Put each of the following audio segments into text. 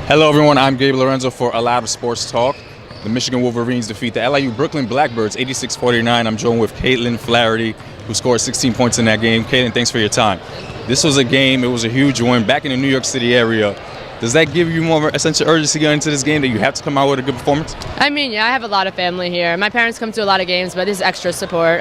Hello everyone, I'm Gabriel Lorenzo for A Lot of Sports Talk. The Michigan Wolverines defeat the LIU Brooklyn Blackbirds 86-49. I'm joined with Katelynn Flaherty, who scored 16 points in that game. Katelynn, thanks for your time. This was a game, it was a huge win back in the New York City area. Does that give you more of a sense of urgency going into this game that you have to come out with a good performance? I mean, yeah, I have a lot of family here. My parents come to a lot of games, but this is extra support.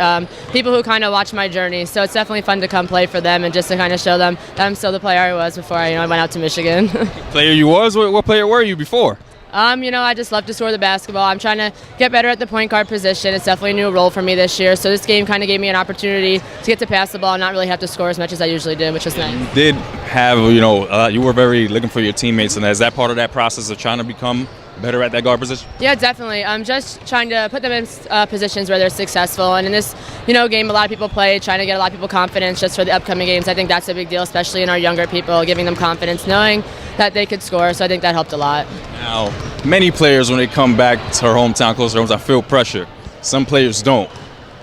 People who kind of watch my journey, so it's definitely fun to come play for them and just to kind of show them that I'm still the player I was before I went out to Michigan. Player you was? What player were you before? I just love to score the basketball. I'm trying to get better at the point guard position. It's definitely a new role for me this year. So this game kind of gave me an opportunity to get to pass the ball and not really have to score as much as I usually do, which is nice. You did have, you were very looking for your teammates, and is that part of that process of trying to become better at that guard position? Yeah, definitely. I'm just trying to put them in positions where they're successful. And in this, game, a lot of people play, trying to get a lot of people confidence just for the upcoming games. I think that's a big deal, especially in our younger people, giving them confidence, knowing that they could score. So I think that helped a lot. Now, many players, when they come back to our hometown, close to our hometown, feel pressure. Some players don't.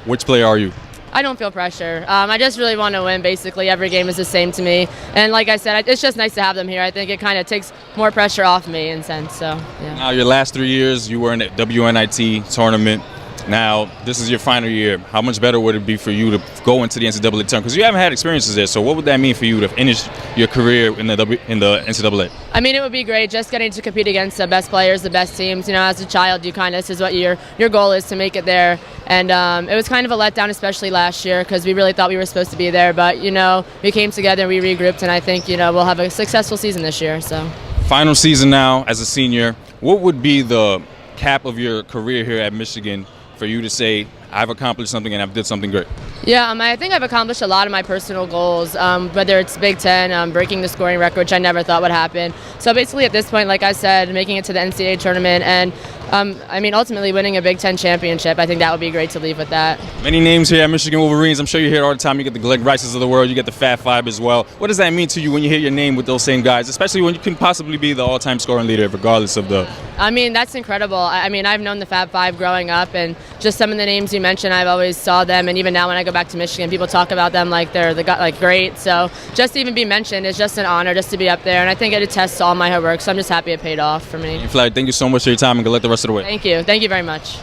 Which player are you? I don't feel pressure. I just really want to win. Basically, every game is the same to me. And like I said, it's just nice to have them here. I think it kind of takes more pressure off me in a sense. So, yeah. Now, your last 3 years, you were in the WNIT tournament. Now, this is your final year. How much better would it be for you to go into the NCAA tournament? Because you haven't had experiences there. So what would that mean for you to finish your career in the NCAA? I mean, it would be great just getting to compete against the best players, the best teams. As a child, this is what your goal is, to make it there. And it was kind of a letdown, especially last year, because we really thought we were supposed to be there. But, we came together and we regrouped, and I think, we'll have a successful season this year. So, final season now as a senior. What would be the cap of your career here at Michigan for you to say, I've accomplished something and I've did something great? Yeah, I think I've accomplished a lot of my personal goals, whether it's Big Ten, breaking the scoring record, which I never thought would happen. So basically at this point, like I said, making it to the NCAA tournament and ultimately winning a Big Ten championship. I think that would be great to leave with that. Many names here at Michigan Wolverines. I'm sure you hear it all the time. You get the Glenn Rices of the world. You get the Fat Five as well. What does that mean to you when you hear your name with those same guys, especially when you can possibly be the all-time scoring leader regardless of the... That's incredible. I've known the Fat Five growing up, and just some of the names you mentioned, I've always saw them, and even now when I go back to Michigan, people talk about them like they're great. So just to even be mentioned is just an honor, just to be up there, and I think it attests to all my hard work. So I'm just happy it paid off for me. Flaherty, thank you so much for your time, and good luck the rest of the way. Thank you. Thank you very much.